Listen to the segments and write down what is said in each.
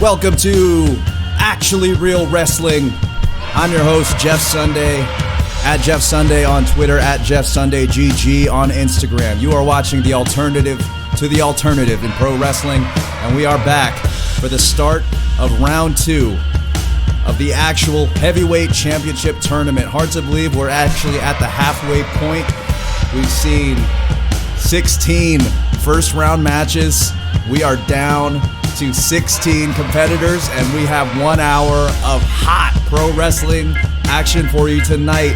welcome to Actually Real Wrestling. I'm your host, Jeff Sunday, at Jeff Sunday on Twitter, at Jeff Sunday GG on Instagram. You are watching the alternative to the alternative in pro wrestling, and we are back for the start of round 2 of the actual heavyweight championship tournament. Hard to believe we're actually at the halfway point. We've seen 16 first round matches. We are down to 16 competitors, and we have 1 hour of hot pro wrestling action for you tonight.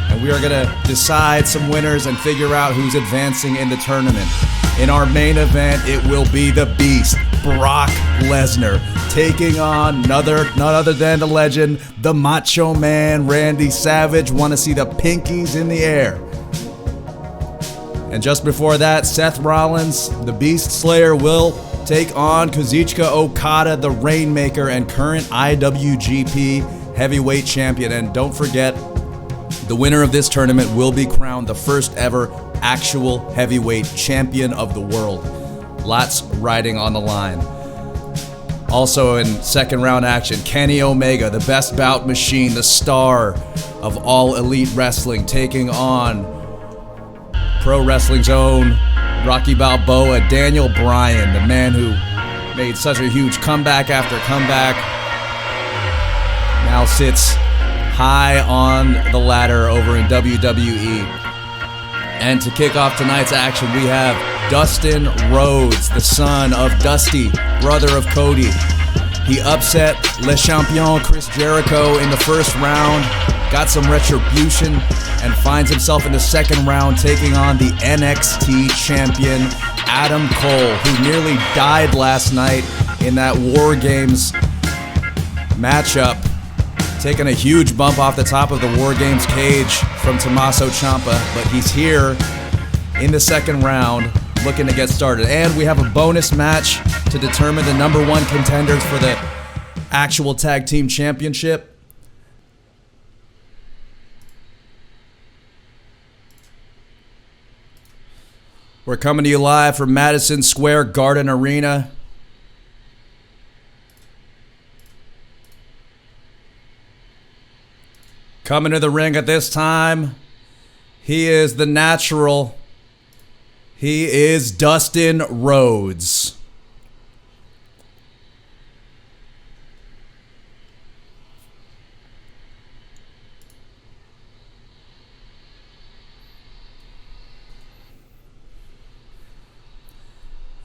And we are going to decide some winners and figure out who's advancing in the tournament. In our main event, it will be the Beast, Brock Lesnar, taking on none other than the legend, the Macho Man, Randy Savage. Want to see the pinkies in the air. And just before that, Seth Rollins, the Beast Slayer, will take on Kazuchika Okada, the Rainmaker, and current IWGP Heavyweight Champion. And don't forget, the winner of this tournament will be crowned the first ever actual heavyweight champion of the world. Lots riding on the line. Also in second round action, Kenny Omega, the best bout machine, the star of all elite wrestling, taking on pro wrestling's own Rocky Balboa, Daniel Bryan, the man who made such a huge comeback after comeback, now sits high on the ladder over in WWE. And to kick off tonight's action, we have Dustin Rhodes, the son of Dusty, brother of Cody. He upset Le Champion Chris Jericho in the first round, got some retribution, and finds himself in the second round taking on the NXT champion, Adam Cole, who nearly died last night in that War Games matchup, taking a huge bump off the top of the War Games cage from Tommaso Ciampa, but he's here in the second round looking to get started. And we have a bonus match to determine the number 1 contenders for the actual tag team championship. We're coming to you live from Madison Square Garden Arena. Coming to the ring at this time, he is the natural. He is Dustin Rhodes.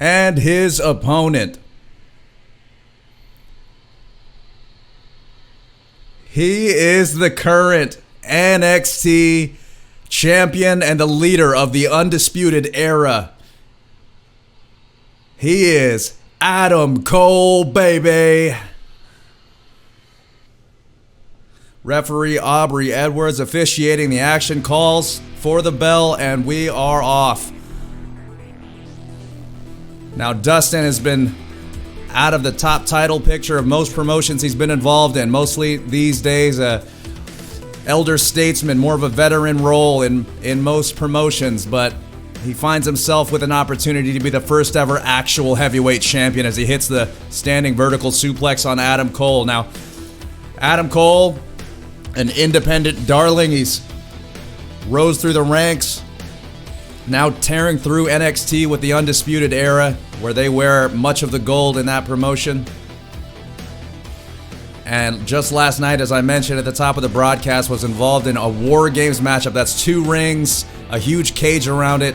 And his opponent, he is the current NXT champion and the leader of the Undisputed Era. He is Adam Cole, baby. Referee Aubrey Edwards officiating the action, calls for the bell, and we are off. Now, Dustin has been out of the top title picture of most promotions he's been involved in. Mostly these days, elder statesman, more of a veteran role in most promotions, but he finds himself with an opportunity to be the first ever actual heavyweight champion as he hits the standing vertical suplex on Adam Cole. Now, Adam Cole, an independent darling, he's rose through the ranks, now tearing through NXT with the Undisputed Era, where they wear much of the gold in that promotion. And just last night, as I mentioned at the top of the broadcast, was involved in a War Games matchup. That's 2 rings, a huge cage around it,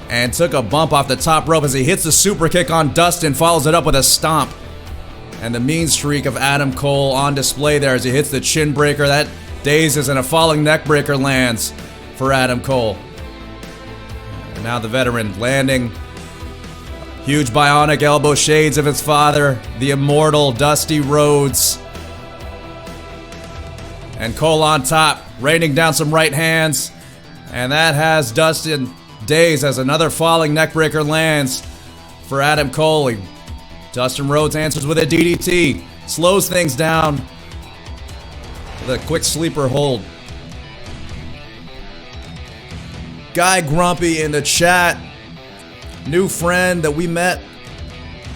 and took a bump off the top rope as he hits the super kick on Dustin, follows it up with a stomp. And the mean streak of Adam Cole on display there as he hits the chin breaker. That dazes, and a falling neck breaker lands for Adam Cole. And now the veteran landing huge bionic elbow shades of his father, the immortal Dusty Rhodes. And Cole on top, raining down some right hands. And that has Dustin dazed as another falling neckbreaker lands for Adam Cole. Dustin Rhodes answers with a DDT, slows things down with a quick sleeper hold. Guy Grumpy in the chat, new friend that we met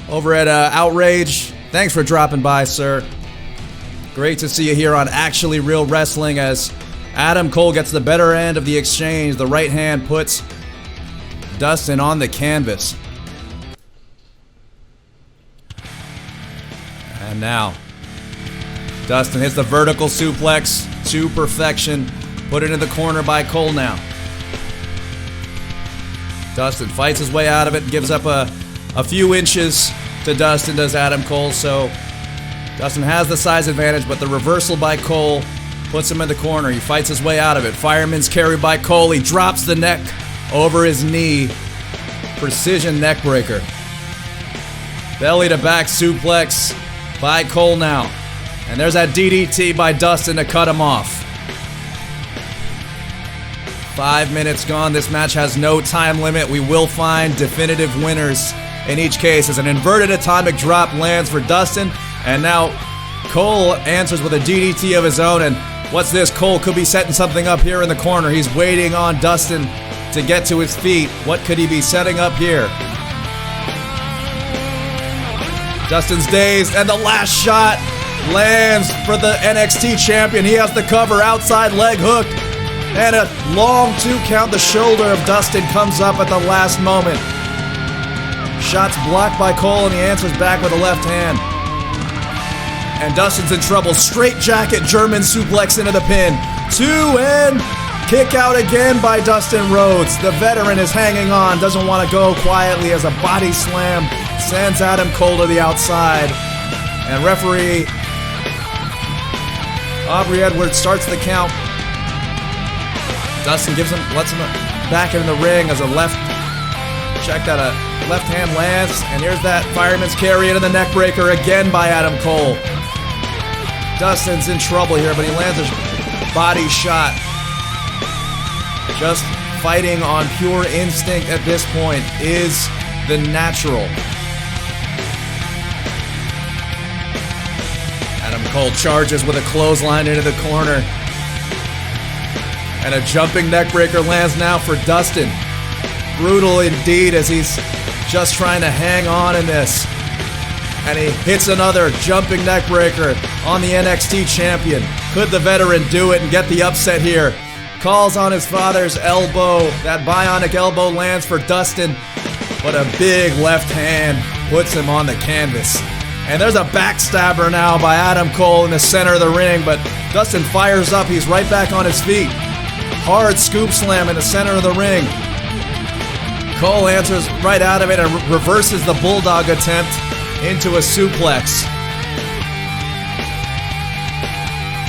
over at Outrage Thanks for dropping by, sir. Great to see you here on Actually Real Wrestling as Adam Cole gets the better end of the exchange. The right hand puts Dustin on the canvas. And now, Dustin hits the vertical suplex to perfection. Put it in the corner by Cole now. Dustin fights his way out of it, gives up a few inches to Dustin, does Adam Cole, so Dustin has the size advantage, but the reversal by Cole puts him in the corner. He fights his way out of it. Fireman's carry by Cole. He drops the neck over his knee. Precision neck breaker. Belly to back suplex by Cole now. And there's that DDT by Dustin to cut him off. 5 minutes gone. This match has no time limit. We will find definitive winners in each case as an inverted atomic drop lands for Dustin. And now Cole answers with a DDT of his own. And what's this? Cole could be setting something up here in the corner. He's waiting on Dustin to get to his feet. What could he be setting up here? Dustin's dazed, and the last shot lands for the NXT champion. He has the cover, outside leg hook. And a long 2 count. The shoulder of Dustin comes up at the last moment. Shots blocked by Cole, and he answers back with a left hand. And Dustin's in trouble. Straight jacket, German suplex into the pin. 2 and kick out again by Dustin Rhodes. The veteran is hanging on, doesn't want to go quietly as a body slam sends Adam Cole to the outside. And referee Aubrey Edwards starts the count. Dustin lets him back in the ring as a left hand lands, and here's that fireman's carry into the neck breaker again by Adam Cole. Dustin's in trouble here, but he lands a body shot. Just fighting on pure instinct at this point is the natural. Adam Cole charges with a clothesline into the corner. And a jumping neckbreaker lands now for Dustin. Brutal indeed as he's just trying to hang on in this. And he hits another jumping neckbreaker on the NXT champion. Could the veteran do it and get the upset here? Calls on his father's elbow. That bionic elbow lands for Dustin. But a big left hand puts him on the canvas. And there's a backstabber now by Adam Cole in the center of the ring. But Dustin fires up. He's right back on his feet. Hard scoop slam in the center of the ring. Cole answers right out of it and reverses the bulldog attempt into a suplex.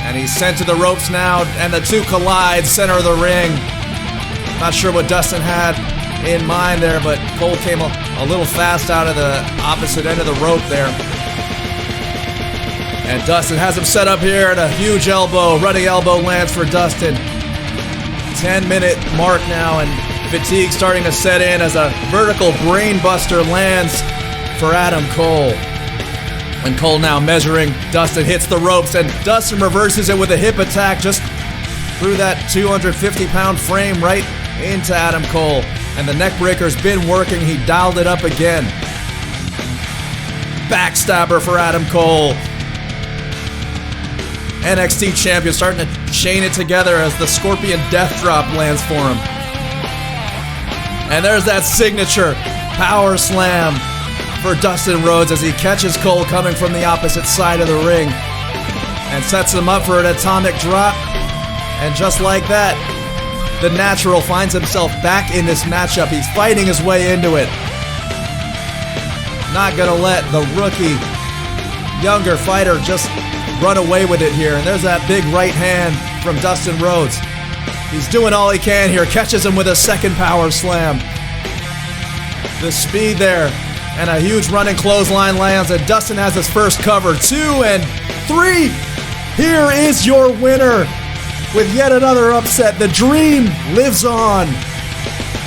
And he's sent to the ropes now, and the two collide, center of the ring. Not sure what Dustin had in mind there, but Cole came a little fast out of the opposite end of the rope there. And Dustin has him set up here, and a huge elbow, running elbow lands for Dustin. 10-minute mark now, and fatigue starting to set in as a vertical brain buster lands for Adam Cole. And Cole now measuring. Dustin hits the ropes, and Dustin reverses it with a hip attack just through that 250-pound frame right into Adam Cole. And the neckbreaker's been working. He dialed it up again. Backstabber for Adam Cole. NXT champion starting to chain it together as the Scorpion Death Drop lands for him. And there's that signature power slam for Dustin Rhodes as he catches Cole coming from the opposite side of the ring and sets him up for an atomic drop. And just like that, the natural finds himself back in this matchup. He's fighting his way into it. Not gonna let the rookie, younger fighter just run away with it here. And there's that big right hand from Dustin Rhodes. He's doing all he can here. Catches him with a second power slam. The speed there. And a huge running clothesline lands. And Dustin has his first cover. 2 and 3. Here is your winner. With yet another upset. The dream lives on.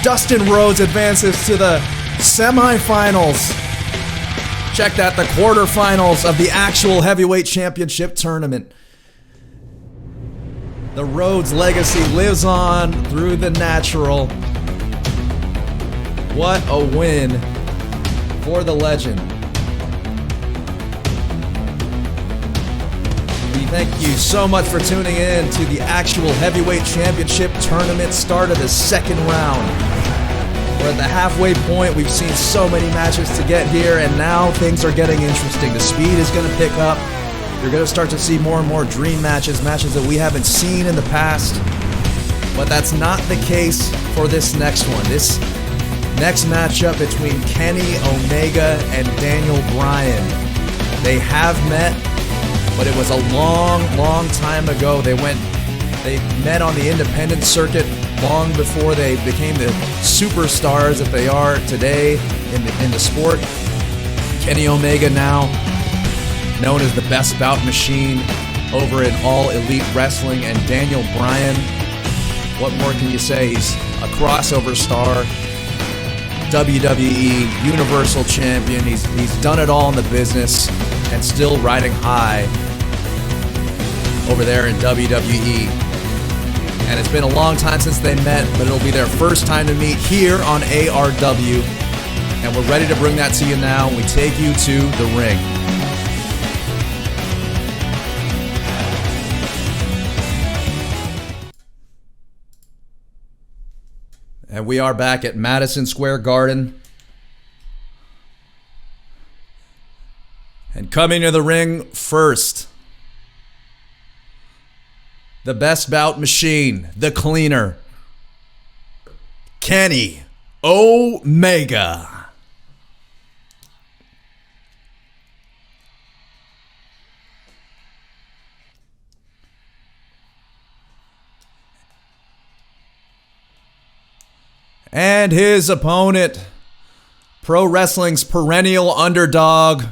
Dustin Rhodes advances to the semifinals. Check that, the quarterfinals of the actual heavyweight championship tournament. The Rhodes legacy lives on through the natural. What a win for the legend. We thank you so much for tuning in to the actual heavyweight championship tournament, start of the second round. We're at the halfway point. We've seen so many matches to get here, and now things are getting interesting. The speed is going to pick up. You're going to start to see more and more dream matches, matches that we haven't seen in the past. But that's not the case for this next one. This next matchup between Kenny Omega and Daniel Bryan. They have met, but it was a long, long time ago. They met on the independent circuit long before they became the superstars that they are today in the sport. Kenny Omega now known as the Best Bout Machine over in All Elite Wrestling, and Daniel Bryan, what more can you say? He's a crossover star, WWE Universal Champion. He's done it all in the business and still riding high over there in WWE. And it's been a long time since they met, but it'll be their first time to meet here on ARW. And we're ready to bring that to you now. We take you to the ring. And we are back at Madison Square Garden. And coming to the ring first, the Best Bout Machine, the cleaner, Kenny Omega. And his opponent, pro wrestling's perennial underdog,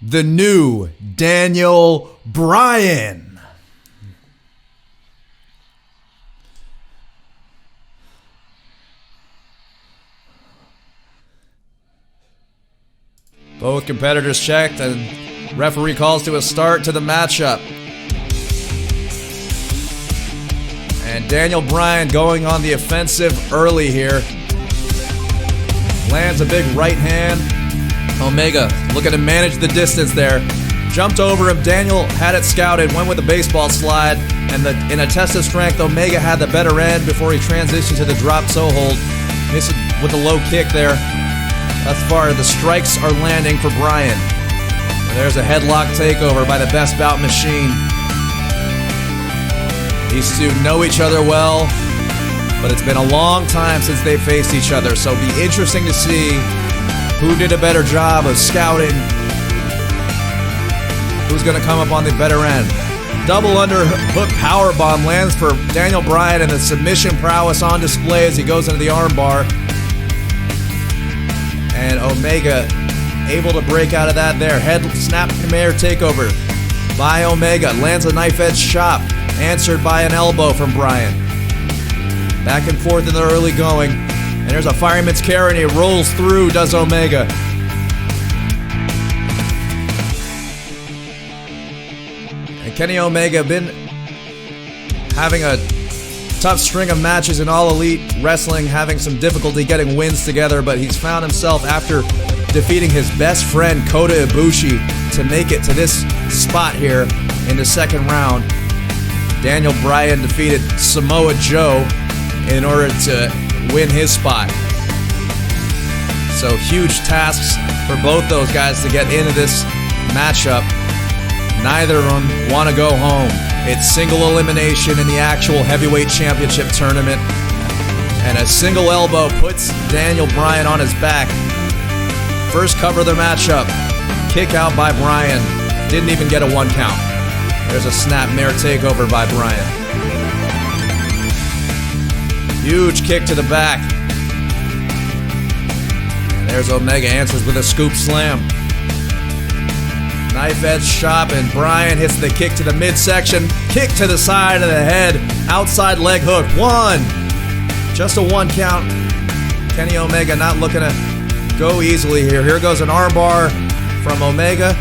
the new Daniel Bryan. Both competitors checked, and referee calls to a start to the matchup. And Daniel Bryan going on the offensive early here. Lands a big right hand. Omega looking to manage the distance there. Jumped over him. Daniel had it scouted, went with a baseball slide, and in a test of strength, Omega had the better end before he transitioned to the drop toe hold. Missed with a low kick there. Thus far, the strikes are landing for Bryan. And there's a headlock takeover by the Best Bout Machine. These two know each other well, but it's been a long time since they've faced each other, so it'll be interesting to see who did a better job of scouting, who's going to come up on the better end. Double underhook powerbomb lands for Daniel Bryan, and the submission prowess on display as he goes into the armbar. And Omega able to break out of that there. Head snap mare takeover by Omega. Lands a knife edge chop. Answered by an elbow from Bryan. Back and forth in the early going. And there's a fireman's carry, and he rolls through, does Omega. And Kenny Omega been having a tough string of matches in All Elite Wrestling, having some difficulty getting wins together, but he's found himself, after defeating his best friend Kota Ibushi, to make it to this spot here in the second round. Daniel Bryan defeated Samoa Joe in order to win his spot. So huge tasks for both those guys to get into this matchup. Neither of them want to go home. It's single elimination in the actual heavyweight championship tournament. And a single elbow puts Daniel Bryan on his back. First cover of the matchup. Kick out by Bryan. Didn't even get a 1 count. There's a snap mare takeover by Bryan. Huge kick to the back. And there's Omega, answers with a scoop slam. Knife edge chop, and Bryan hits the kick to the midsection. Kick to the side of the head. Outside leg hook. 1. Just a 1 count. Kenny Omega not looking to go easily here. Here goes an armbar from Omega.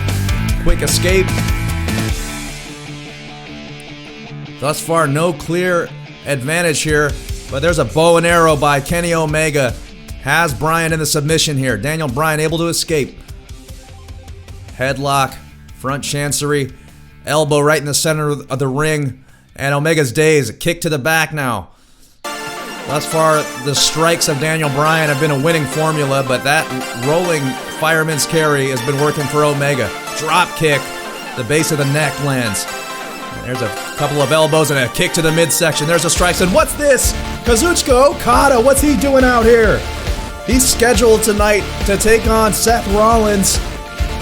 Quick escape. Thus far, no clear advantage here, but there's a bow and arrow by Kenny Omega. Has Bryan in the submission here. Daniel Bryan able to escape. Headlock, front chancery, Elbow right in the center of the ring. And Omega's days. A kick to the back now. Thus far, the strikes of Daniel Bryan have been a winning formula, but that rolling fireman's carry has been working for Omega. Drop kick. The base of the neck lands. And there's a couple of elbows and a kick to the midsection. There's a strike. And what's this? Kazuchika Okada, what's he doing out here? He's scheduled tonight to take on Seth Rollins,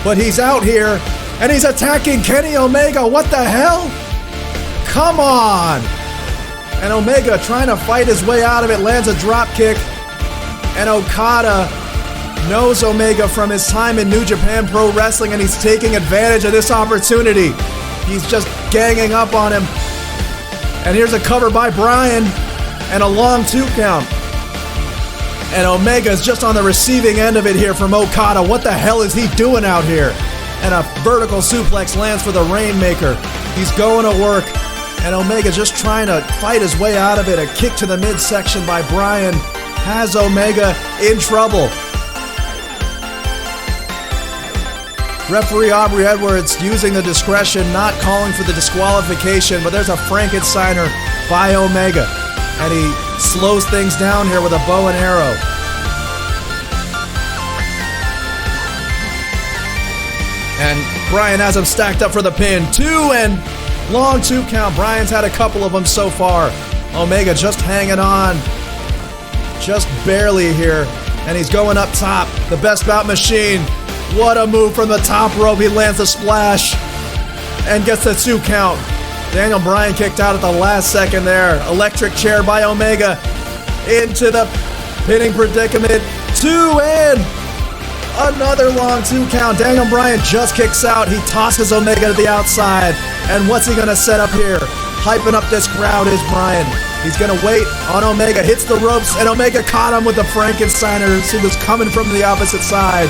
but he's out here and he's attacking Kenny Omega. What the hell? Come on! And Omega trying to fight his way out of it, lands a drop kick, and Okada knows Omega from his time in New Japan Pro Wrestling, and he's taking advantage of this opportunity. He's just ganging up on him. And here's a cover by Bryan, and a long 2 count. And Omega's just on the receiving end of it here from Okada. What the hell is he doing out here? And a vertical suplex lands for the Rainmaker. He's going to work. And Omega just trying to fight his way out of it. A kick to the midsection by Bryan has Omega in trouble. Referee Aubrey Edwards using the discretion, not calling for the disqualification, but there's a Frankensteiner by Omega. And he slows things down here with a bow and arrow. And Bryan has him stacked up for the pin. 2 and long 2 count. Bryan's had a couple of them so far. Omega just hanging on. Just barely here. And he's going up top. The best bout machine. What a move from the top rope. He lands a splash and gets the 2 count. Daniel Bryan kicked out at the last second there. Electric chair by Omega into the pinning predicament. 2 and another long 2 count. Daniel Bryan just kicks out. He tosses Omega to the outside. And what's he going to set up here? Hyping up this crowd is Bryan. He's going to wait on Omega. Hits the ropes, and Omega caught him with the Frankensteiner. He was coming from the opposite side.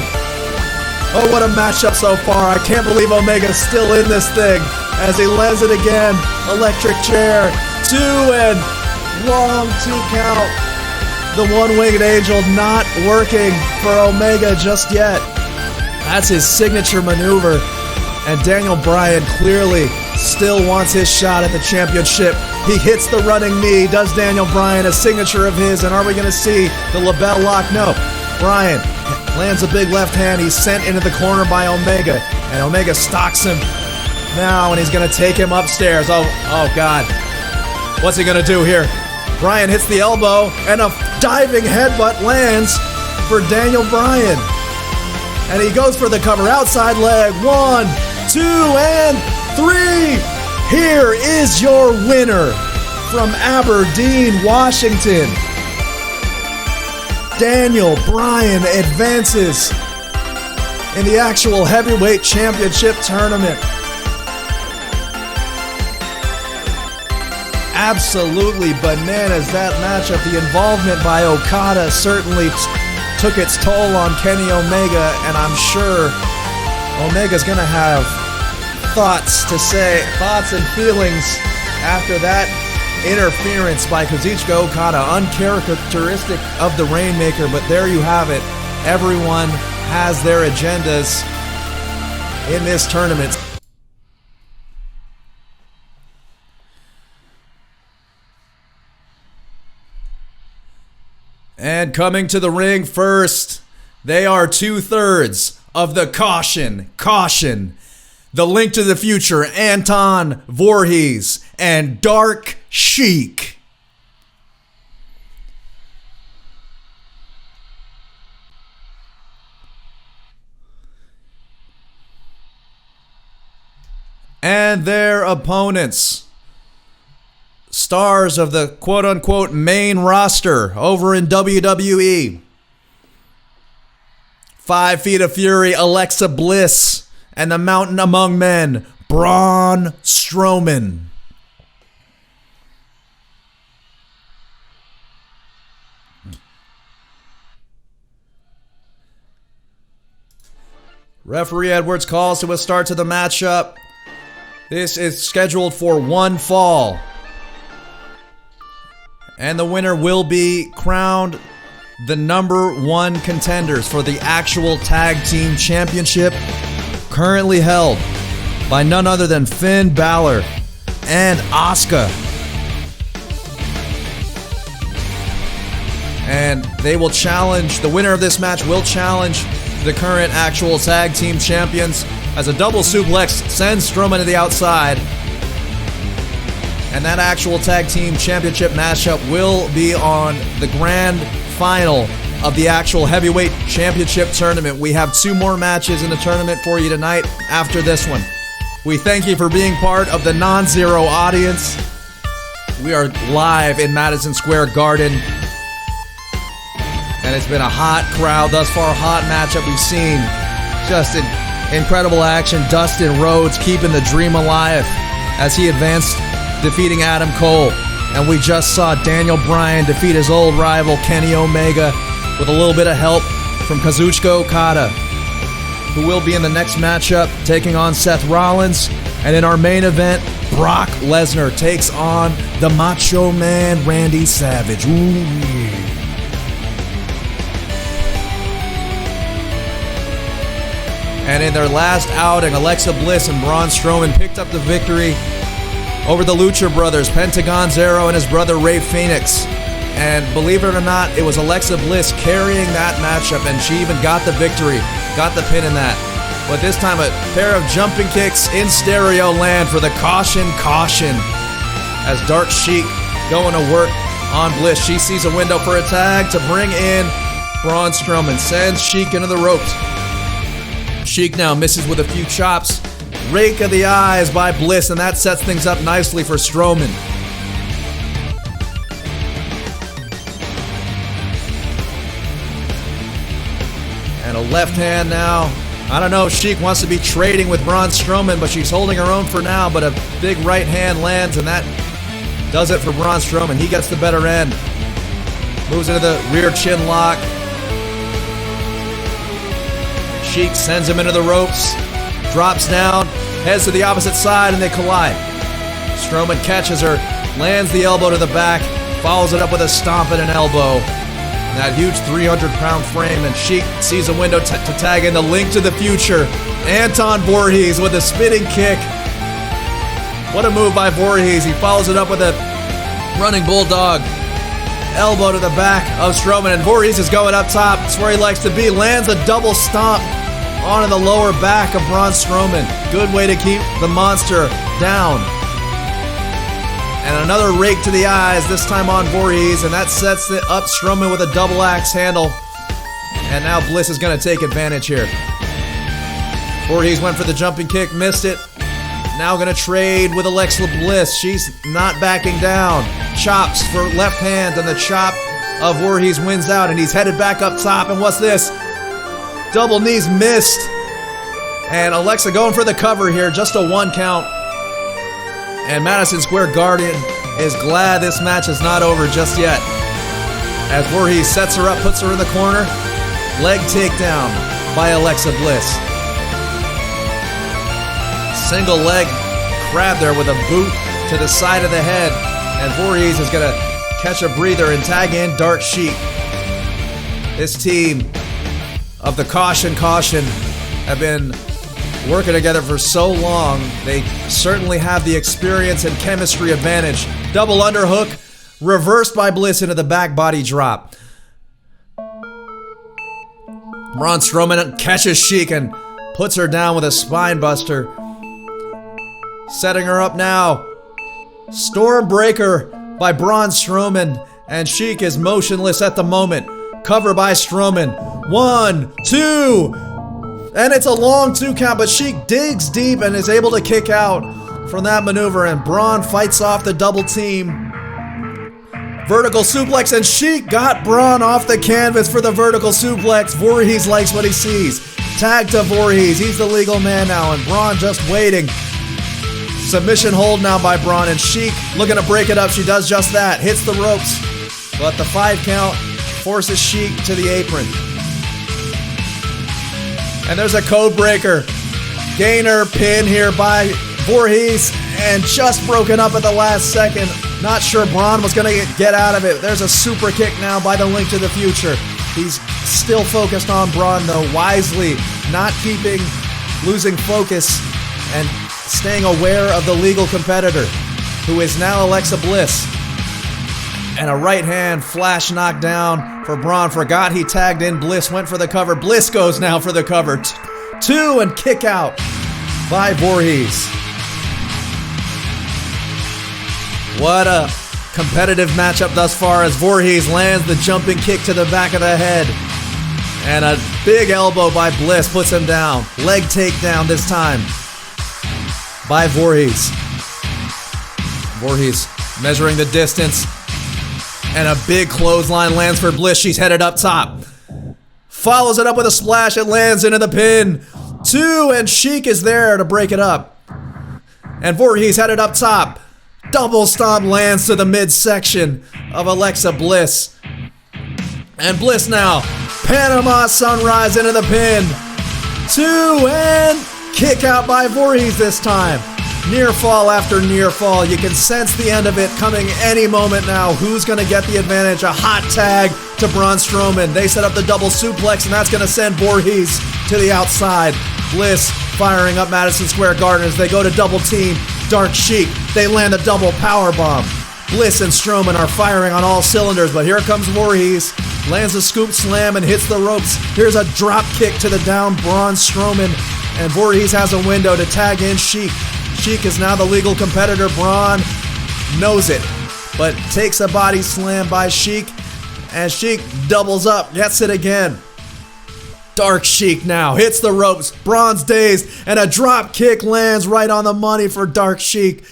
Oh, what a matchup so far. I can't believe Omega's still in this thing as he lands it again. Electric chair. 2 and long 2 count. The one-winged angel not working for Omega just yet. That's his signature maneuver. And Daniel Bryan clearly still wants his shot at the championship. He hits the running knee. Does Daniel Bryan, a signature of his. And are we going to see the label lock? No. Bryan lands a big left hand. He's sent into the corner by Omega. And Omega stalks him now, and he's going to take him upstairs. Oh God. What's he going to do here? Bryan hits the elbow, and a diving headbutt lands for Daniel Bryan. And he goes for the cover. Outside leg. 1, 2, and 3. Here is your winner from Aberdeen, Washington. Daniel Bryan advances in the actual heavyweight championship tournament. Absolutely bananas, that matchup. The involvement by Okada certainly took its toll on Kenny Omega, and I'm sure Omega's going to have thoughts and feelings after that interference by Kazuchika Okada. Uncharacteristic of the Rainmaker, but there you have it. Everyone has their agendas in this tournament. And coming to the ring first, they are 2/3 of the Caution. The Link to the Future, Anton Voorhees and Dark Sheik. And their opponents, stars of the quote-unquote main roster over in WWE. 5 Feet of Fury, Alexa Bliss, and the Mountain Among Men, Braun Strowman. Referee Edwards calls to a start to the matchup. This is scheduled for 1 fall. And the winner will be crowned the #1 contenders for the actual tag team championship, currently held by none other than Finn Balor and Asuka. And they will challenge, the winner of this match will challenge the current actual tag team champions as a double suplex sends Strowman to the outside. And that actual tag team championship matchup will be on the grand final of the actual heavyweight championship tournament. We have 2 more matches in the tournament for you tonight after this one. We thank you for being part of the non-zero audience. We are live in Madison Square Garden. And it's been a hot crowd thus far, hot matchup we've seen. Just incredible action. Dustin Rhodes keeping the dream alive as he advanced, defeating Adam Cole. And we just saw Daniel Bryan defeat his old rival Kenny Omega with a little bit of help from Kazuchika Okada, who will be in the next matchup taking on Seth Rollins. And in our main event, Brock Lesnar takes on the Macho Man Randy Savage. Ooh. And in their last outing, Alexa Bliss and Braun Strowman picked up the victory over the Lucha Brothers, Pentagon Zero and his brother Rey Fenix. And believe it or not, it was Alexa Bliss carrying that matchup, and she even got the victory, got the pin in that. But this time, a pair of jumping kicks in stereo land for the caution, as Dark Sheik going to work on Bliss. She sees a window for a tag to bring in Braun Strowman, sends Sheik into the ropes. Sheik now misses with a few chops. Rake of the eyes by Bliss, and that sets things up nicely for Strowman. And a left hand now. I don't know if Sheik wants to be trading with Braun Strowman, but she's holding her own for now. But a big right hand lands, and that does it for Braun Strowman. He gets the better end. Moves into the rear chin lock. Sheik sends him into the ropes, drops down, heads to the opposite side, and they collide. Strowman catches her, lands the elbow to the back, follows it up with a stomp and an elbow. And that huge 300-pound frame, and Sheik sees a window to tag in the Link to the Future. Anton Voorhees with a spinning kick. What a move by Voorhees. He follows it up with a running bulldog. Elbow to the back of Strowman, and Voorhees is going up top. That's where he likes to be. Lands a double stomp onto the lower back of Braun Strowman. Good way to keep the monster down. And another rake to the eyes, this time on Voorhees, and that sets it up Strowman with a double axe handle. And now Bliss is going to take advantage here. Voorhees went for the jumping kick, missed it. Now going to trade with Alexa Bliss. She's not backing down. Chops for left hand, and the chop of Voorhees wins out, and he's headed back up top. And what's this? Double knees missed. And Alexa going for the cover here, just a 1 count. And Madison Square Garden is glad this match is not over just yet. As Voorhees sets her up, puts her in the corner. Leg takedown by Alexa Bliss. Single leg grab there with a boot to the side of the head. And Voorhees is going to catch a breather and tag in Dark Sheik. This team of the Caution have been working together for so long. They certainly have the experience and chemistry advantage. Double underhook, reversed by Bliss into the back body drop. Braun Strowman catches Sheik and puts her down with a spine buster. Setting her up now. Stormbreaker by Braun Strowman, and Sheik is motionless at the moment. Cover by Strowman. 1, 2, and it's a long 2 count, but Sheik digs deep and is able to kick out from that maneuver, and Braun fights off the double team. Vertical suplex, and Sheik got Braun off the canvas for the vertical suplex. Voorhees likes what he sees. Tag to Voorhees. He's the legal man now, and Braun just waiting. Submission hold now by Braun, and Sheik looking to break it up. She does just that. Hits the ropes, but the 5 count forces Sheik to the apron. And there's a code breaker. Gainer pin here by Voorhees, and just broken up at the last second. Not sure Braun was going to get out of it. There's a super kick now by the Link to the Future. He's still focused on Braun, though, wisely, not losing focus, and staying aware of the legal competitor, who is now Alexa Bliss. And a right hand flash knockdown for Braun. Forgot he tagged in Bliss, went for the cover. Bliss goes now for the cover. Two and kick out by Voorhees. What a competitive matchup thus far as Voorhees lands the jumping kick to the back of the head. And a big elbow by Bliss puts him down. Leg takedown this time by Voorhees. Voorhees measuring the distance. And a big clothesline lands for Bliss. She's headed up top. Follows it up with a splash and lands into the pin. Two, and Sheik is there to break it up. And Voorhees headed up top. Double stomp lands to the midsection of Alexa Bliss. And Bliss now. Panama Sunrise into the pin. Two, and kick out by Voorhees this time. Near fall after near fall. You can sense the end of it coming any moment now. Who's going to get the advantage? A hot tag to Braun Strowman. They set up the double suplex, and that's going to send Voorhees to the outside. Bliss firing up Madison Square Garden as they go to double team Dark Sheik. They land a double power bomb. Bliss and Strowman are firing on all cylinders, but here comes Voorhees. Lands a scoop slam and hits the ropes. Here's a drop kick to the down Braun Strowman, and Voorhees has a window to tag in Sheik. Sheik is now the legal competitor. Braun knows it, but takes a body slam by Sheik, and Sheik doubles up, gets it again. Dark Sheik now hits the ropes. Braun's dazed, and a drop kick lands right on the money for Dark Sheik.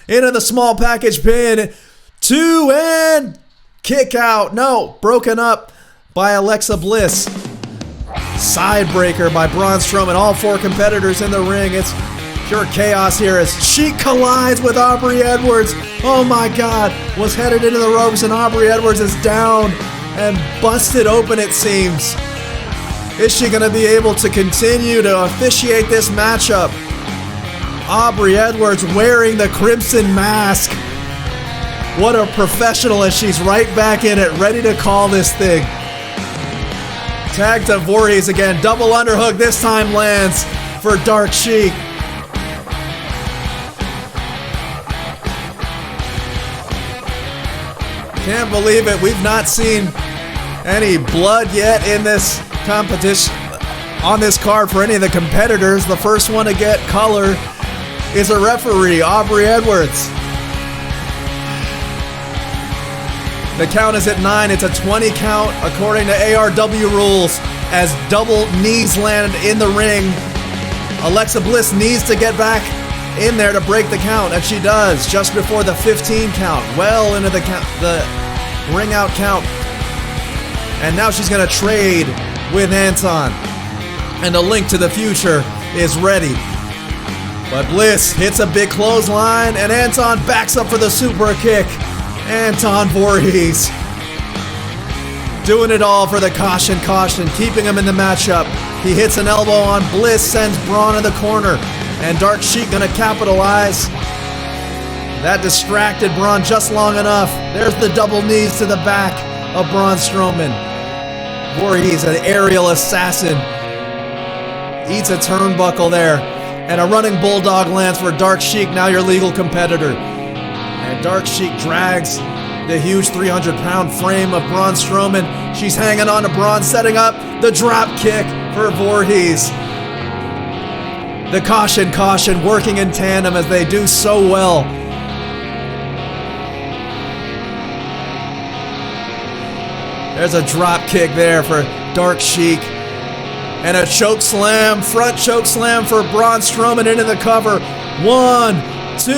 Into the small package pin. Two, and kick out. No, broken up by Alexa Bliss. Sidebreaker by Braun Strowman. All four competitors in the ring. It's pure chaos here as Sheik collides with Aubrey Edwards. Oh my God, was headed into the ropes, and Aubrey Edwards is down and busted open, it seems. Is she going to be able to continue to officiate this matchup? Aubrey Edwards wearing the crimson mask. What a professional, as she's right back in it, ready to call this thing. Tag to Voorhees again. Double underhook this time lands for Dark Sheik. Can't believe it. We've not seen any blood yet in this competition on this card for any of the competitors. The first one to get color is a referee, Aubrey Edwards. The count is at 9. It's a 20 count according to ARW rules as double knees land in the ring. Alexa Bliss needs to get back in there to break the count, and she does just before the 15 count, well into the ring out count. And now she's going to trade with Anton, and the Link to the Future is ready. But Bliss hits a big clothesline, and Anton backs up for the super kick. Anton Voorhees doing it all for the caution, keeping him in the matchup. He hits an elbow on Bliss, sends Braun in the corner, and Dark Sheik gonna capitalize. That distracted Braun just long enough. There's the double knees to the back of Braun Strowman. Voorhees, an aerial assassin, eats a turnbuckle there, and a running bulldog lands for Dark Sheik, now your legal competitor. And Dark Sheik drags the huge 300-pound frame of Braun Strowman. She's hanging on to Braun, setting up the drop kick for Voorhees. The caution, working in tandem as they do so well. There's a drop kick there for Dark Sheik. And a choke slam, front choke slam for Braun Strowman into the cover. 1, 2,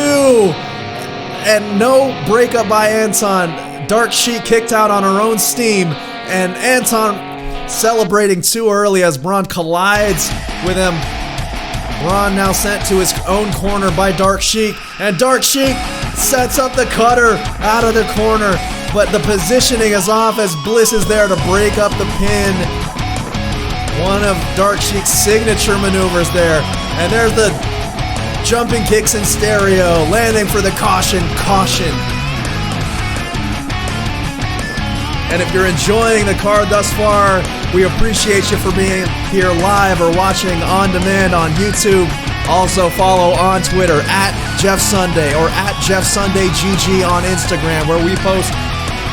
and no breakup by Anton. Dark Sheik kicked out on her own steam, and Anton celebrating too early as Braun collides with him. Braun now sent to his own corner by Dark Sheik, and Dark Sheik sets up the cutter out of the corner, but the positioning is off as Bliss is there to break up the pin. One of Dark Sheik's signature maneuvers there, and there's the jumping kicks in stereo, landing for the caution. And if you're enjoying the card thus far, we appreciate you for being here live or watching on demand on YouTube. Also follow on Twitter at Jeff Sunday or at Jeff Sunday GG on Instagram, where we post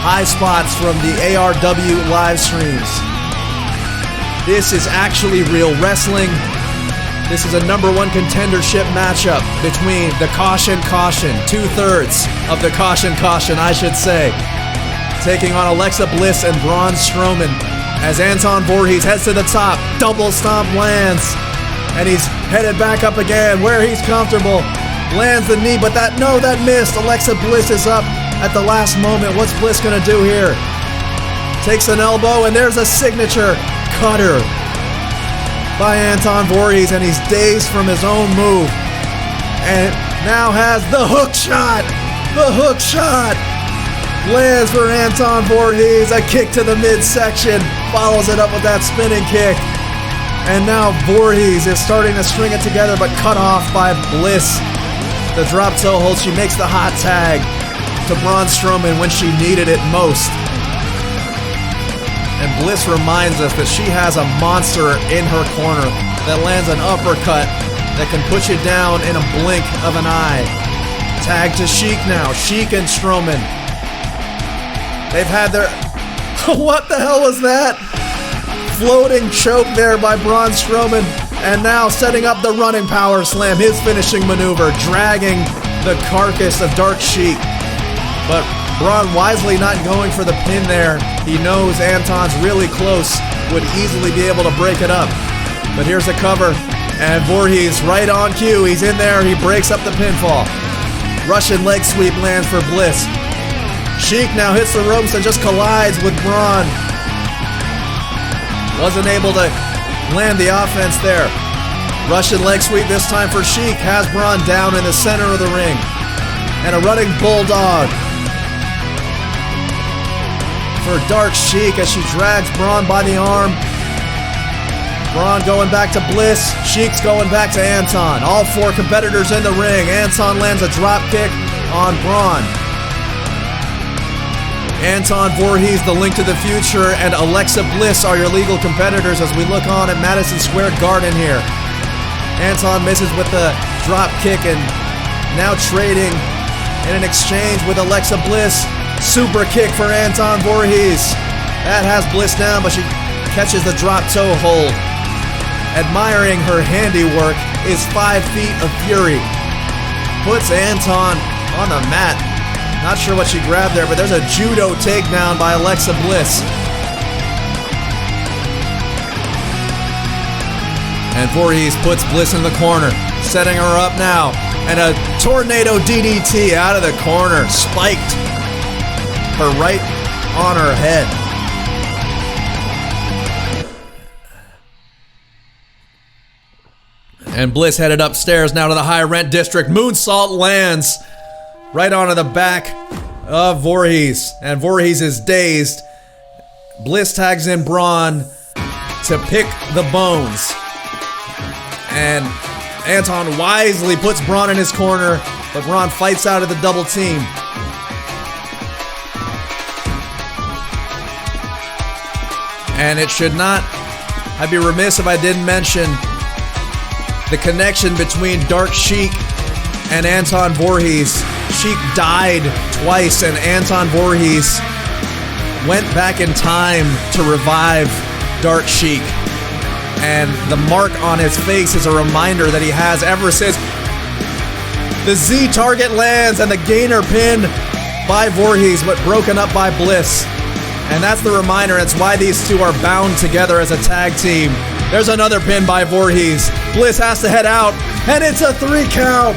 high spots from the ARW live streams. This is Actually Real Wrestling. This is a number one contendership matchup between the Caution, 2/3 of the Caution, I should say, taking on Alexa Bliss and Braun Strowman as Anton Voorhees heads to the top. Double stomp lands, and he's headed back up again where he's comfortable. Lands the knee, but that missed. Alexa Bliss is up at the last moment. What's Bliss gonna do here? Takes an elbow, and there's a signature cutter by Anton Voorhees, and he's dazed from his own move. And now has the hook shot. The hook shot lands for Anton Voorhees. A kick to the midsection. Follows it up with that spinning kick. And now Voorhees is starting to string it together, but cut off by Bliss. The drop toe hold. She makes the hot tag to Braun Strowman when she needed it most. And Bliss reminds us that she has a monster in her corner that lands an uppercut that can put you down in a blink of an eye. Tag to Sheik now. Sheik and Strowman. They've had their... What the hell was that? Floating choke there by Braun Strowman. And now setting up the running power slam. His finishing maneuver. Dragging the carcass of Dark Sheik. But Braun wisely not going for the pin there. He knows Anton's really close. Would easily be able to break it up. But here's the cover. And Voorhees right on cue. He's in there. He breaks up the pinfall. Russian leg sweep lands for Bliss. Sheik now hits the ropes and just collides with Braun. Wasn't able to land the offense there. Russian leg sweep this time for Sheik. Has Braun down in the center of the ring. And a running bulldog for Dark Sheik as she drags Braun by the arm. Braun going back to Bliss. Sheik's going back to Anton. All four competitors in the ring. Anton lands a drop kick on Braun. Anton Voorhees, the link to the future, and Alexa Bliss are your legal competitors as we look on at Madison Square Garden here. Anton misses with the drop kick and now trading in an exchange with Alexa Bliss. Super kick for Anton Voorhees. That has Bliss down, but she catches the drop toe hold. Admiring her handiwork is 5 feet of fury. Puts Anton on the mat. Not sure what she grabbed there, but there's a judo takedown by Alexa Bliss. And Voorhees puts Bliss in the corner, setting her up now. And a tornado DDT out of the corner, spiked her right on her head. And Bliss headed upstairs now to the high rent district. Moonsault lands right onto the back of Voorhees. And Voorhees is dazed. Bliss tags in Braun to pick the bones. And Anton wisely puts Braun in his corner, but Braun fights out of the double team. And it should not, I'd be remiss if I didn't mention the connection between Dark Sheik and Anton Voorhees. Sheik died twice, and Anton Voorhees went back in time to revive Dark Sheik. And the mark on his face is a reminder that he has ever since. The Z target lands, and the gainer pin by Voorhees, but broken up by Bliss. And that's the reminder. It's why these two are bound together as a tag team. There's another pin by Voorhees. Bliss has to head out, and it's a 3 count.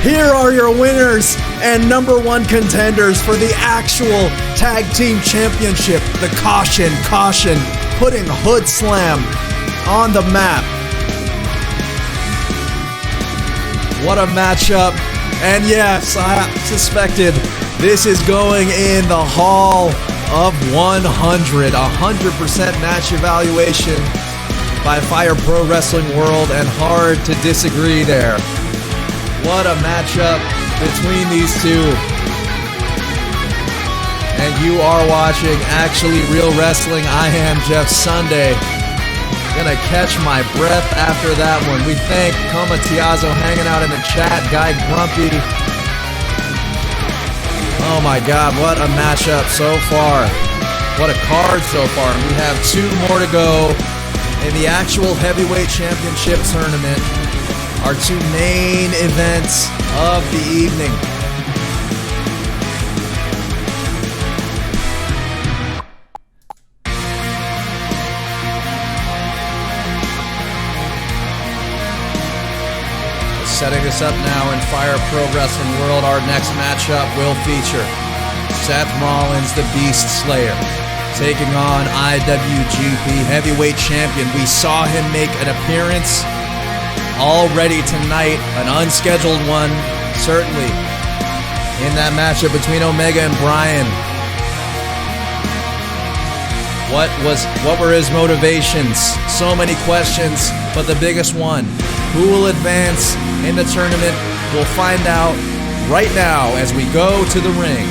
Here are your winners and number one contenders for the actual tag team championship. The Caution, putting Hood Slam on the map. What a matchup. And yes, I suspected this is going in the Hall of 100. 100% match evaluation by Fire Pro Wrestling World, and hard to disagree there. What a matchup between these two. And you are watching Actually Real Wrestling. I am Jeff Sunday. Gonna catch my breath after that one. We thank Comatiazo hanging out in the chat. Guy Grumpy. Oh my God, what a matchup so far. What a card so far. We have 2 more to go in the actual heavyweight championship tournament. Our 2 main events of the evening. Setting this up now in Fire Pro Wrestling World, our next matchup will feature Seth Rollins, the Beast Slayer, taking on IWGP Heavyweight Champion. We saw him make an appearance already tonight, an unscheduled one, certainly, in that matchup between Omega and Bryan. What were his motivations? So many questions, but the biggest one, who will advance in the tournament? We'll find out right now as we go to the ring.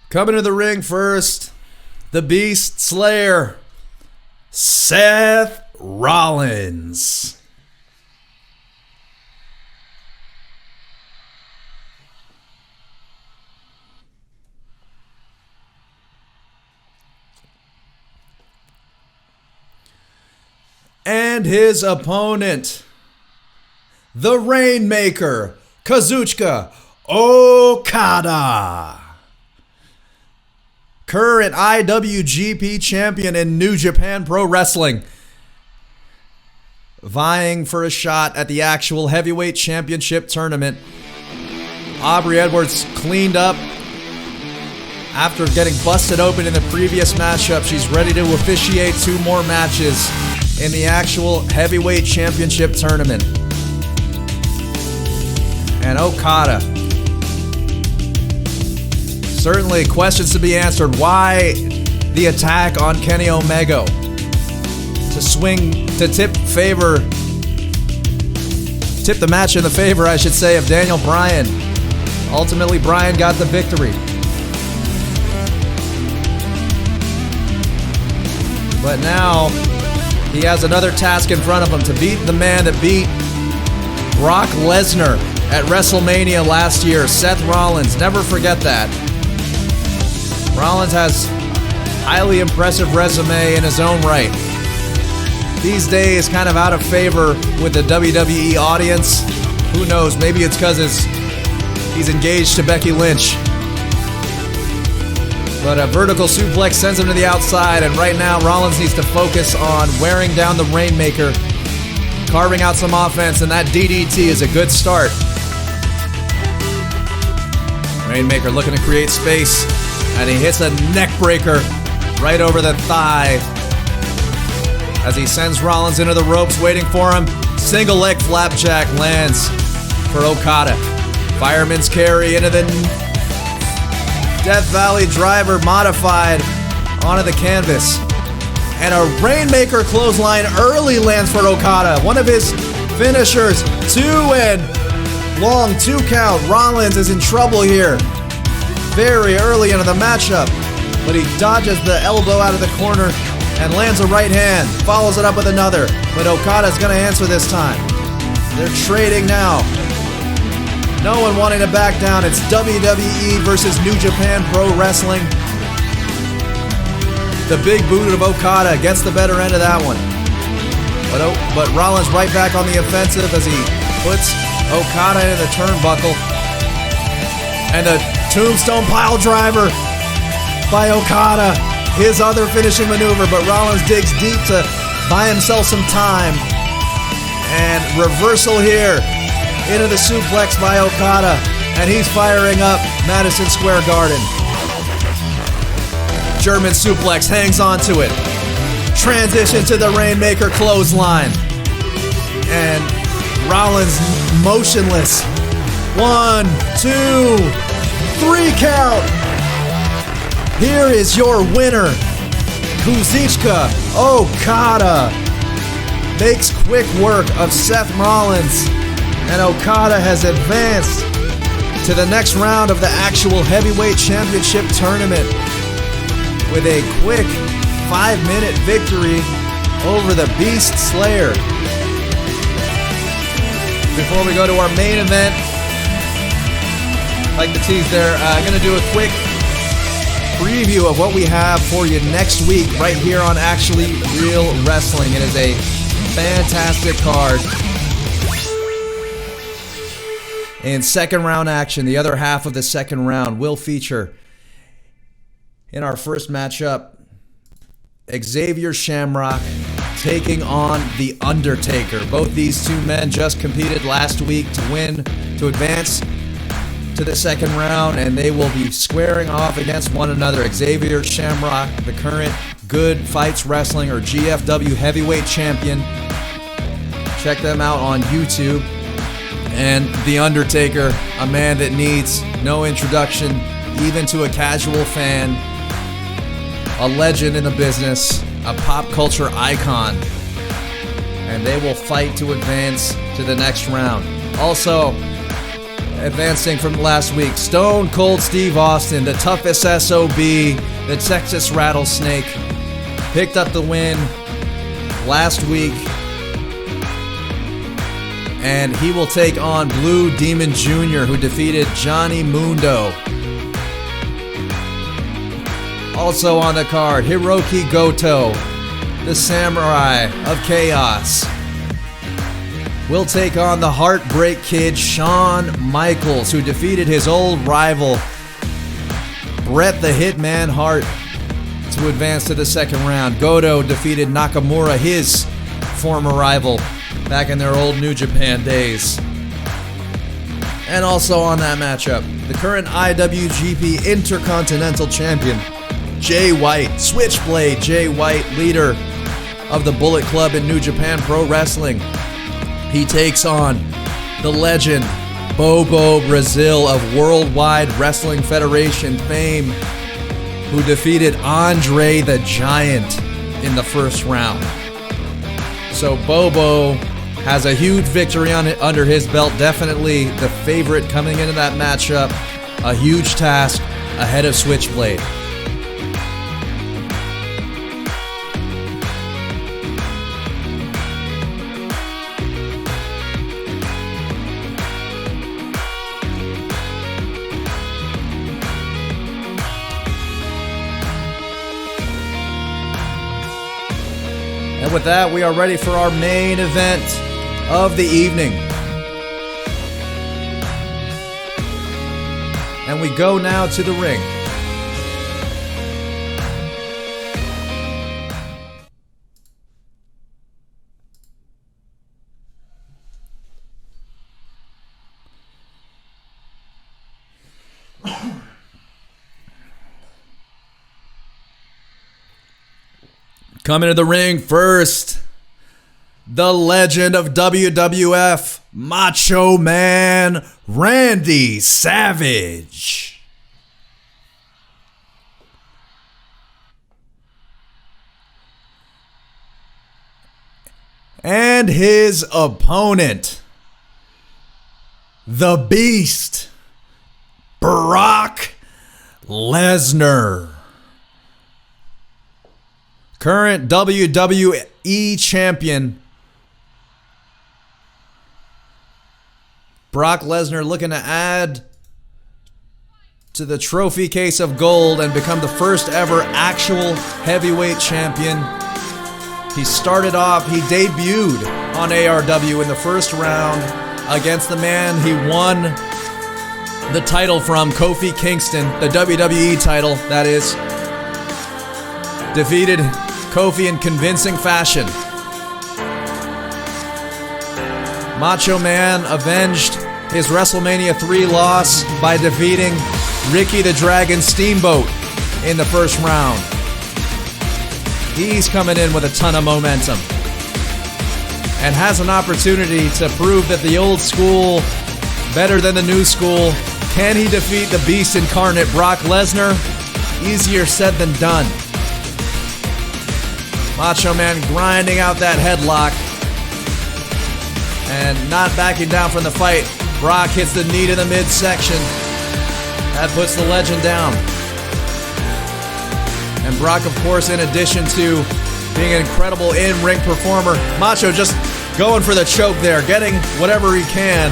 Coming to the ring first, the Beast Slayer, Seth Rollins. And his opponent, the Rainmaker, Kazuchika Okada. Current IWGP champion in New Japan Pro Wrestling. Vying for a shot at the actual heavyweight championship tournament. Aubrey Edwards cleaned up after getting busted open in the previous matchup. She's ready to officiate 2 more matches in the actual heavyweight championship tournament. And Okada. Certainly questions to be answered. Why the attack on Kenny Omega? To tip the match in the favor, I should say, of Daniel Bryan. Ultimately, Bryan got the victory. But now, he has another task in front of him to beat the man that beat Brock Lesnar at WrestleMania last year, Seth Rollins. Never forget that. Rollins has highly impressive resume in his own right. These days, kind of out of favor with the WWE audience. Who knows? Maybe it's because he's engaged to Becky Lynch. But a vertical suplex sends him to the outside, and right now Rollins needs to focus on wearing down the Rainmaker, carving out some offense, and that DDT is a good start. Rainmaker looking to create space, and he hits a neck breaker right over the thigh as he sends Rollins into the ropes waiting for him. Single leg flapjack lands for Okada. Fireman's carry into the Death Valley driver modified onto the canvas. And a Rainmaker clothesline early lands for Okada. One of his finishers. 2 and long 2 count. Rollins is in trouble here. Very early into the matchup. But he dodges the elbow out of the corner and lands a right hand. Follows it up with another. But Okada's going to answer this time. They're trading now. No one wanting to back down. It's WWE versus New Japan Pro Wrestling. The big boot of Okada gets the better end of that one. But Rollins right back on the offensive as he puts Okada in the turnbuckle. And a tombstone pile driver by Okada. His other finishing maneuver, but Rollins digs deep to buy himself some time. And reversal here into the suplex by Okada. And he's firing up Madison Square Garden. German suplex, hangs on to it. Transition to the Rainmaker clothesline. And Rollins motionless. 1, 2, 3 count. Here is your winner, Kazuchika Okada makes quick work of Seth Rollins, and Okada has advanced to the next round of the actual heavyweight championship tournament with a quick 5-minute victory over the Beast Slayer. Before we go to our main event, like the tease there, I'm going to do a quick preview of what we have for you next week right here on Actually Real Wrestling. It is a fantastic card. In second round action, the other half of the second round will feature, in our first matchup, Xavier Shamrock taking on The Undertaker. Both these two men just competed last week to advance to the second round, and they will be squaring off against one another. Xavier Shamrock, the current Good Fights Wrestling or GFW heavyweight champion. Check them out on YouTube. And The Undertaker, a man that needs no introduction, even to a casual fan, a legend in the business, a pop culture icon. And they will fight to advance to the next round. Also, advancing from last week, Stone Cold Steve Austin, the toughest SOB, the Texas Rattlesnake, picked up the win last week. And he will take on Blue Demon Jr., who defeated Johnny Mundo. Also on the card, Hiroki Goto, the Samurai of Chaos, will take on the Heartbreak Kid, Shawn Michaels, who defeated his old rival, Bret the Hitman Hart, to advance to the second round. Goto defeated Nakamura, his former rival, back in their old New Japan days. And also on that matchup, the current IWGP Intercontinental Champion, Jay White, Switchblade Jay White, leader of the Bullet Club in New Japan Pro Wrestling. He takes on the legend, Bobo Brazil of Worldwide Wrestling Federation fame, who defeated Andre the Giant in the first round. So Bobo has a huge victory under his belt, definitely the favorite coming into that matchup. A huge task ahead of Switchblade. And with that, we are ready for our main event of the evening. And we go now to the ring. Coming to the ring first, the legend of WWF, Macho Man Randy Savage. And his opponent, the Beast, Brock Lesnar. Current WWE champion, Brock Lesnar looking to add to the trophy case of gold and become the first ever actual heavyweight champion. He started off, he debuted on ARW in the first round against the man he won the title from, Kofi Kingston, the WWE title, that is. Defeated Kofi in convincing fashion. Macho Man avenged his WrestleMania 3 loss by defeating Ricky the Dragon Steamboat in the first round. He's coming in with a ton of momentum and has an opportunity to prove that the old school better than the new school. Can he defeat the Beast incarnate, Brock Lesnar? Easier said than done. Macho Man grinding out that headlock and not backing down from the fight. Brock hits the knee to the midsection. That puts the legend down. And Brock, of course, in addition to being an incredible in-ring performer, Macho just going for the choke there, getting whatever he can.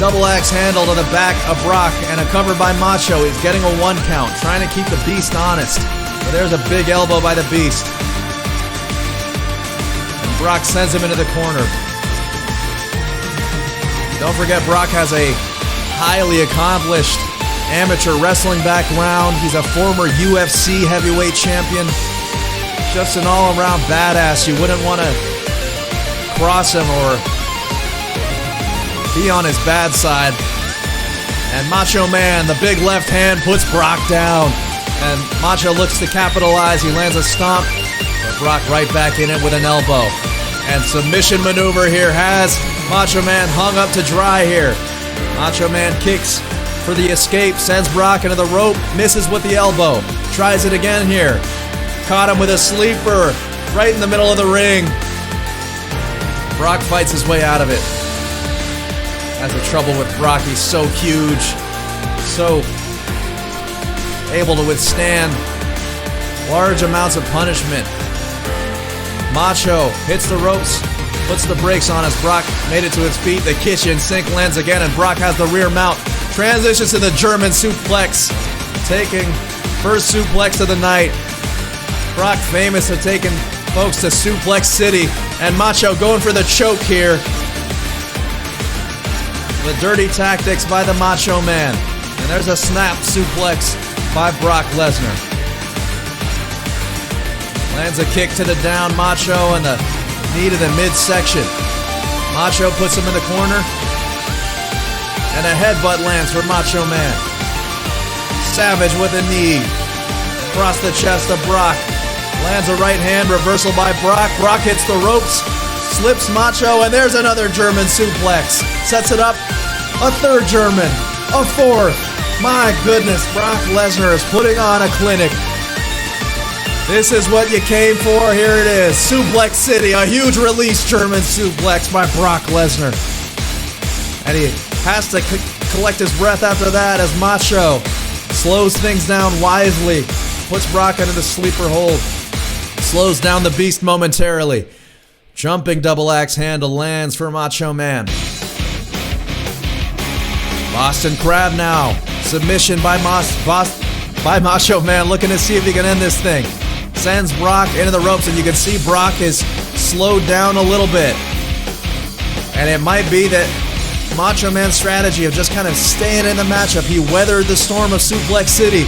Double axe handle to the back of Brock and a cover by Macho. He's getting a 1 count, trying to keep the Beast honest. But there's a big elbow by the Beast. And Brock sends him into the corner. Don't forget, Brock has a highly accomplished amateur wrestling background. He's a former UFC heavyweight champion. Just an all-around badass. You wouldn't want to cross him or be on his bad side. And Macho Man, the big left hand, puts Brock down. And Macho looks to capitalize. He lands a stomp. But Brock right back in it with an elbow. And submission maneuver here has Macho Man hung up to dry here. Macho Man kicks for the escape, sends Brock into the rope, misses with the elbow. Tries it again here. Caught him with a sleeper right in the middle of the ring. Brock fights his way out of it. That's the trouble with Brock. He's so huge, so able to withstand large amounts of punishment. Macho hits the ropes, puts the brakes on as Brock made it to his feet. The kitchen sink lands again, and Brock has the rear mount. Transitions to the German suplex, taking first suplex of the night. Brock famous of taking folks to Suplex City, and Macho going for the choke here. The dirty tactics by the Macho Man. And there's a snap suplex by Brock Lesnar. Lands a kick to the down Macho and the knee to the midsection. Macho puts him in the corner. And a headbutt lands for Macho Man. Savage with a knee. Across the chest of Brock. Lands a right hand reversal by Brock. Brock hits the ropes. Slips Macho, and there's another German suplex. Sets it up. A third German. A fourth. My goodness, Brock Lesnar is putting on a clinic. This is what you came for. Here it is. Suplex City. A huge release German suplex by Brock Lesnar. And he has to collect his breath after that as Macho slows things down wisely. Puts Brock into the sleeper hold. Slows down the Beast momentarily. Jumping double axe handle lands for Macho Man. Boston Crab now. Submission by Macho Man, looking to see if he can end this thing. Sends Brock into the ropes, and you can see Brock is slowed down a little bit. And it might be that Macho Man's strategy of just kind of staying in the matchup. He weathered the storm of Suplex City.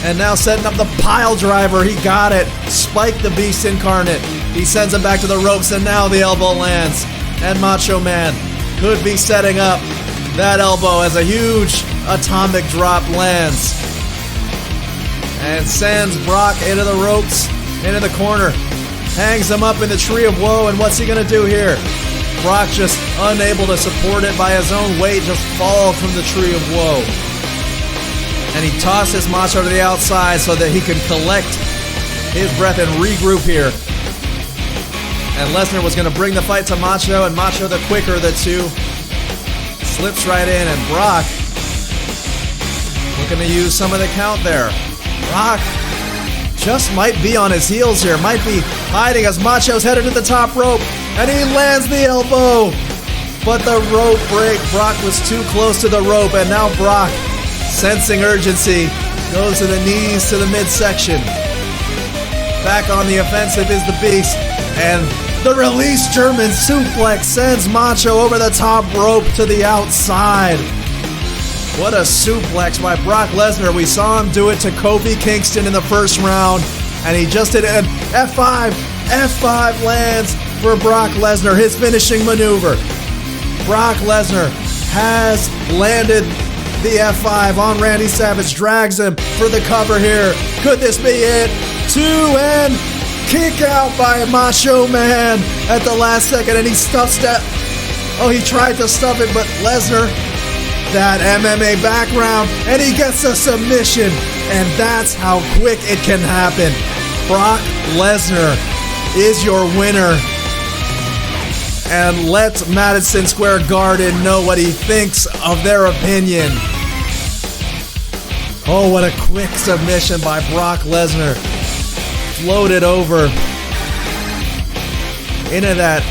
And now setting up the pile driver. He got it. Spike the Beast incarnate. He sends him back to the ropes, and now the elbow lands. And Macho Man could be setting up that elbow as a huge atomic drop lands. And sends Brock into the ropes, into the corner. Hangs him up in the Tree of Woe, and what's he going to do here? Brock just unable to support it by his own weight, just falls from the Tree of Woe. And he tosses Macho to the outside so that he can collect his breath and regroup here. And Lesnar was going to bring the fight to Macho, and Macho, the quicker of the two, slips right in, and Brock looking to use some of the count there. Brock just might be on his heels here, might be hiding as Macho's headed to the top rope, and he lands the elbow. But the rope break, Brock was too close to the rope, and now Brock, sensing urgency, goes to the knees to the midsection. Back on the offensive is the Beast, and the release German suplex sends Macho over the top rope to the outside. What a suplex by Brock Lesnar. We saw him do it to Kofi Kingston in the first round, and he just did an F5. F5 lands for Brock Lesnar, his finishing maneuver. Brock Lesnar has landed the F5 on Randy Savage, drags him for the cover here. Could this be it? 2 and kick out by Macho Man at the last second, and he stuffs that. Oh, he tried to stuff it, but Lesnar, that MMA background, and he gets a submission, and that's how quick it can happen. Brock Lesnar is your winner. And let Madison Square Garden know what he thinks of their opinion. Oh, what a quick submission by Brock Lesnar. Floated over into that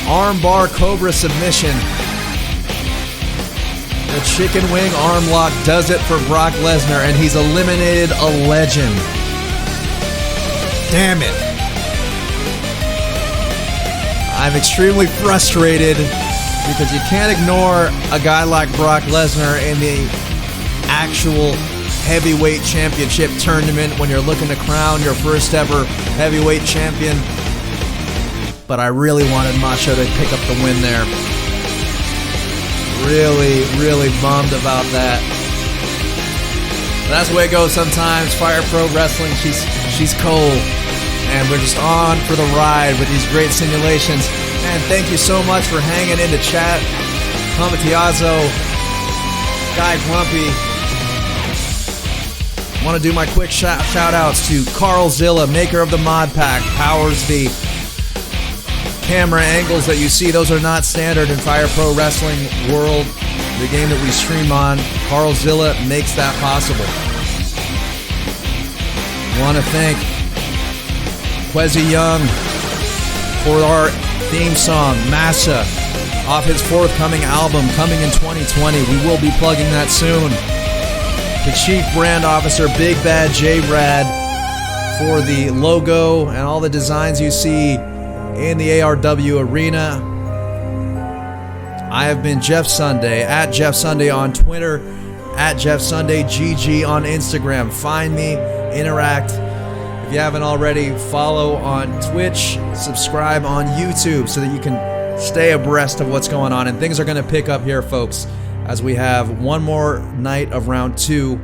armbar cobra submission. The chicken wing arm lock does it for Brock Lesnar, and he's eliminated a legend. Damn it. I'm extremely frustrated because you can't ignore a guy like Brock Lesnar in the actual heavyweight championship tournament when you're looking to crown your first ever heavyweight champion. But I really wanted Macho to pick up the win there. Really bummed about that. But that's the way it goes sometimes. Fire Pro Wrestling, she's cold. And we're just on for the ride with these great simulations. And thank you so much for hanging in the chat. Comitiazo, Guy Grumpy. Want to do my quick shout outs to Carl Zilla, maker of the mod pack, powers the camera angles that you see. Those are not standard in Fire Pro Wrestling World, the game that we stream on. Carl Zilla makes that possible. Want to thank Kwesi Young for our theme song, Massa, off his forthcoming album coming in 2020. We will be plugging that soon. The Chic brand officer, Big Bad J-Rad, for the logo and all the designs you see in the ARW arena. I have been Jeff Sunday, at Jeff Sunday on Twitter, at Jeff Sunday GG on Instagram. Find me, interact. If you haven't already, follow on Twitch, subscribe on YouTube so that you can stay abreast of what's going on. And things are going to pick up here, folks, as we have one more night of round 2,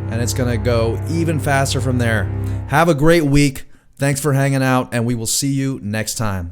and it's going to go even faster from there. Have a great week. Thanks for hanging out, and we will see you next time.